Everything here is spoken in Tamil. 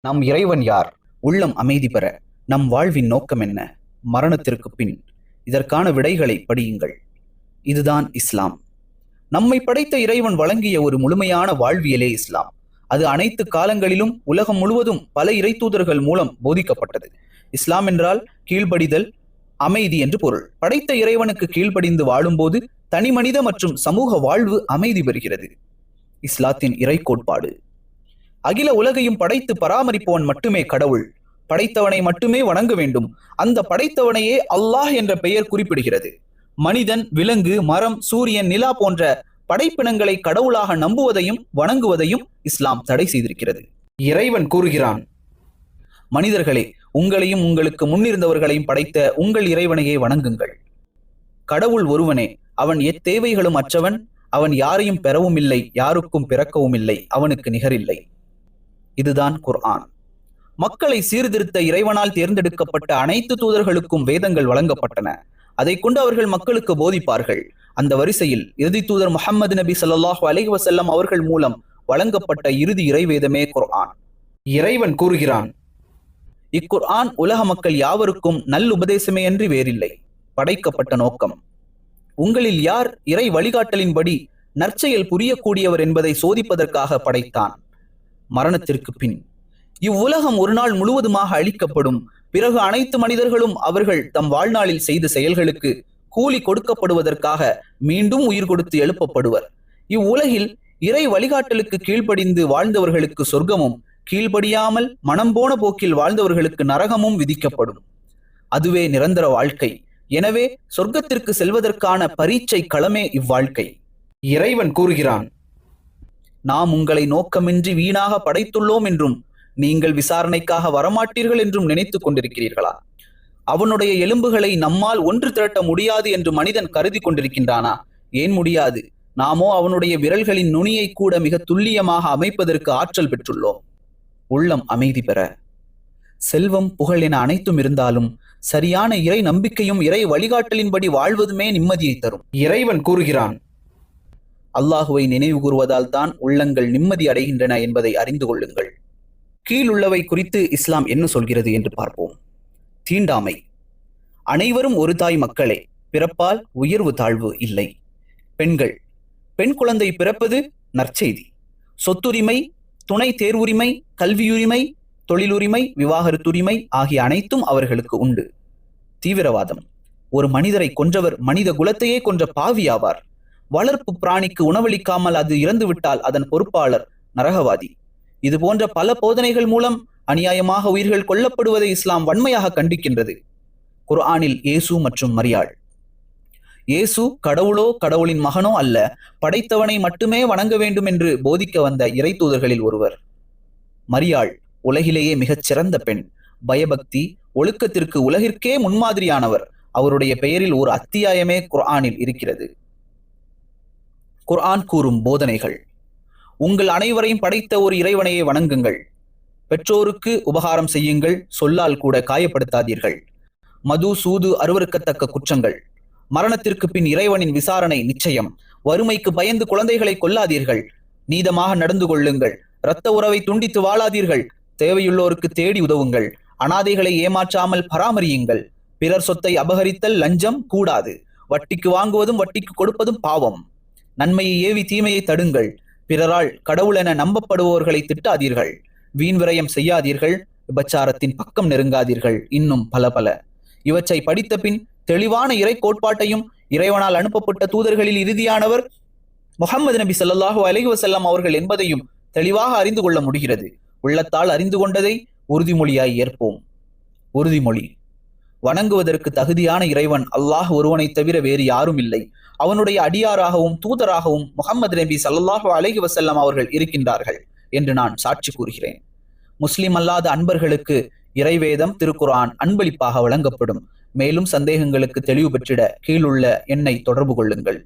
நம் இறைவன் யார்? உள்ளம் அமைதி பெற நம் வாழ்வின் நோக்கம் என்ன? மரணத்திற்கு பின் இதற்கான விடைகளை படியுங்கள். இதுதான் இஸ்லாம். நம்மை படைத்த இறைவன் வழங்கிய ஒரு முழுமையான வாழ்வியலே இஸ்லாம். அது அனைத்து காலங்களிலும் உலகம் முழுவதும் பல இறைத்தூதர்கள் மூலம் போதிக்கப்பட்டது. இஸ்லாம் என்றால் கீழ்ப்படிதல், அமைதி என்று பொருள். படைத்த இறைவனுக்கு கீழ்ப்படிந்து வாழும்போது தனி மனித மற்றும் சமூக வாழ்வு அமைதி பெறுகிறது. இஸ்லாத்தின் இறை கோட்பாடு: அகில உலகையும் படைத்து பராமரிப்பவன் மட்டுமே கடவுள். படைத்தவனை மட்டுமே வணங்க வேண்டும். அந்த படைத்தவனையே அல்லாஹ் என்ற பெயர் குறிப்பிடுகிறது. மனிதன், விலங்கு, மரம், சூரியன், நிலா போன்ற படைப்பினங்களை கடவுளாக நம்புவதையும் வணங்குவதையும் இஸ்லாம் தடை செய்திருக்கிறது. இறைவன் கூறுகிறான்: மனிதர்களே, உங்களையும் உங்களுக்கு முன்னிருந்தவர்களையும் படைத்த உங்கள் இறைவனையே வணங்குங்கள். கடவுள் ஒருவனே, அவன் எத்தேவைகளும் அற்றவன். அவன் யாரையும் பெறவும் இல்லை, யாருக்கும் பிறக்கவும் இல்லை, அவனுக்கு நிகரில்லை. இதுதான் குர்ஆன். மக்களை சீர்திருத்த இறைவனால் தேர்ந்தெடுக்கப்பட்ட அனைத்து தூதர்களுக்கும் வேதங்கள் வழங்கப்பட்டன. அதை கொண்டு அவர்கள் மக்களுக்கு போதிப்பார்கள். அந்த வரிசையில் இறுதி தூதர் முஹம்மது நபி ஸல்லல்லாஹு அலைஹி வஸல்லம் அவர்கள் மூலம் வழங்கப்பட்ட இறுதி இறைவேதமே குர்ஆன். இறைவன் கூறுகிறான்: இக்குர்ஆன் உலக மக்கள் யாவருக்கும் நல்லுபதேசமே அன்றி வேறில்லை. படைக்கப்பட்ட நோக்கம்: உங்களில் யார் இறை வழிகாட்டலின்படி நற்செயல் புரியக்கூடியவர் என்பதை சோதிப்பதற்காக படைத்தான். மரணத்திற்கு பின் இவ்வுலகம் ஒரு நாள் முழுவதுமாக அழிக்கப்படும். பிறகு அனைத்து மனிதர்களும் அவர்கள் தம் வாழ்நாளில் செய்த செயல்களுக்கு கூலி கொடுக்கப்படுவதற்காக மீண்டும் உயிர் கொடுத்து எழுப்பப்படுவர். இவ்வுலகில் இறை வழிகாட்டலுக்கு கீழ்ப்படிந்து வாழ்ந்தவர்களுக்கு சொர்க்கமும், கீழ்ப்படியாமல் மனம் போன போக்கில் வாழ்ந்தவர்களுக்கு நரகமும் விதிக்கப்படும். அதுவே நிரந்தர வாழ்க்கை. எனவே சொர்க்கத்திற்கு செல்வதற்கான பரீட்சை களமே இவ்வாழ்க்கை. இறைவன் கூறுகிறான்: நாம் உங்களை நோக்கமின்றி வீணாக படைத்துள்ளோம் என்றும் நீங்கள் விசாரணைக்காக வரமாட்டீர்கள் என்றும் நினைத்து கொண்டிருக்கிறீர்களா? அவனுடைய எலும்புகளை நம்மால் ஒன்று திரட்ட முடியாது என்று மனிதன் கருதி கொண்டிருக்கின்றானா? ஏன் முடியாது? நாமோ அவனுடைய விரல்களின் நுனியை கூட மிக துல்லியமாக அமைப்பதற்கு ஆற்றல் பெற்றுள்ளோம். உள்ளம் அமைதி பெற செல்வம், புகழ் என அனைத்தும் இருந்தாலும் சரியான இறை நம்பிக்கையும் இறை வழிகாட்டலின்படி வாழ்வதுமே நிம்மதியை தரும். இறைவன் கூறுகிறான்: அல்லாஹுவை நினைவு கூறுவதால் தான் உள்ளங்கள் நிம்மதி அடைகின்றன என்பதை அறிந்து கொள்ளுங்கள். கீழுள்ளவை குறித்து இஸ்லாம் என்ன சொல்கிறது என்று பார்ப்போம். தீண்டாமை: அனைவரும் ஒரு தாய் மக்களே. பிறப்பால் உயர்வு தாழ்வு இல்லை. பெண்கள்: பெண் குழந்தை பிறப்பது நற்செய்தி. சொத்துரிமை, துணை தேர்வுரிமை, கல்வியுரிமை, தொழிலுரிமை, விவாகரத்துரிமை ஆகிய அனைத்தும் அவர்களுக்கு உண்டு. தீவிரவாதம்: ஒரு மனிதரை கொன்றவர் மனித குலத்தையே கொன்ற பாவியாவார். வளர்ப்பு பிராணிக்கு உணவளிக்காமல் அது இறந்துவிட்டால் அதன் பொறுப்பாளர் நரகவாதி. இது போன்ற பல போதனைகள் மூலம் அநியாயமாக உயிர்கள் கொல்லப்படுவதை இஸ்லாம் வன்மையாக கண்டிக்கின்றது. குர்ஆனில் இயேசு மற்றும் மரியாள்: இயேசு கடவுளோ கடவுளின் மகனோ அல்ல, படைத்தவனை மட்டுமே வணங்க வேண்டும் என்று போதிக்க வந்த இறை தூதர்களில் ஒருவர். மரியாள் உலகிலேயே மிகச் சிறந்த பெண். பயபக்தி, ஒழுக்கத்திற்கு உலகிற்கே முன்மாதிரியானவர். அவருடைய பெயரில் ஒரு அத்தியாயமே குர்ஆனில் இருக்கிறது. குர்ஆன் கூறும் போதனைகள்: உங்கள் அனைவரையும் படைத்த ஒரு இறைவனையே வணங்குங்கள். பெற்றோருக்கு உபகாரம் செய்யுங்கள். சொல்லால் கூட காயப்படுத்தாதீர்கள். மது, சூது அருவருக்கத்தக்க குற்றங்கள். மரணத்திற்கு பின் இறைவனின் விசாரணை நிச்சயம். வறுமைக்கு பயந்து குழந்தைகளை கொல்லாதீர்கள். நீதமாக நடந்து கொள்ளுங்கள். இரத்த உறவை துண்டித்து வாழாதீர்கள். தேவையுள்ளோருக்கு தேடி உதவுங்கள். அனாதைகளை ஏமாற்றாமல் பராமரியுங்கள். பிறர் சொத்தை அபகரித்தல், லஞ்சம் கூடாது. வட்டிக்கு வாங்குவதும் வட்டிக்கு கொடுப்பதும் பாவம். நன்மையை ஏவி தீமையை தடுங்கள். பிறரால் கடவுள் என நம்பப்படுபவர்களை திட்டாதீர்கள். வீண் விரயம் செய்யாதீர்கள். விபச்சாரத்தின் பக்கம் நெருங்காதீர்கள். இன்னும் பல பல. இவற்றை படித்த பின் தெளிவான இறை கோட்பாட்டையும் இறைவனால் அனுப்பப்பட்ட தூதர்களில் இறுதியானவர் முஹம்மது நபி ஸல்லல்லாஹு அலைஹி வஸல்லம் அவர்கள் என்பதையும் தெளிவாக அறிந்து கொள்ள முடிகிறது. உள்ளத்தால் அறிந்து கொண்டதை உறுதிமொழியாய் ஏற்போம். உறுதிமொழி: வணங்குவதற்கு தகுதியான இறைவன் அல்லாஹ் ஒருவனை தவிர வேறு யாரும் இல்லை. அவனுடைய அடியாராகவும் தூதராகவும் முஹம்மது நபி ஸல்லல்லாஹு அலைஹி வஸல்லம் அவர்கள் இருக்கின்றார்கள் என்று நான் சாட்சி கூறுகிறேன். முஸ்லிம் அல்லாத அன்பர்களுக்கு இறைவேதம், திருக்குர்ஆன் அன்பளிப்பாக வழங்கப்படும். மேலும் சந்தேகங்களுக்கு தெளிவு பெற்றிட கீழுள்ள எண்ணை தொடர்பு கொள்ளுங்கள்.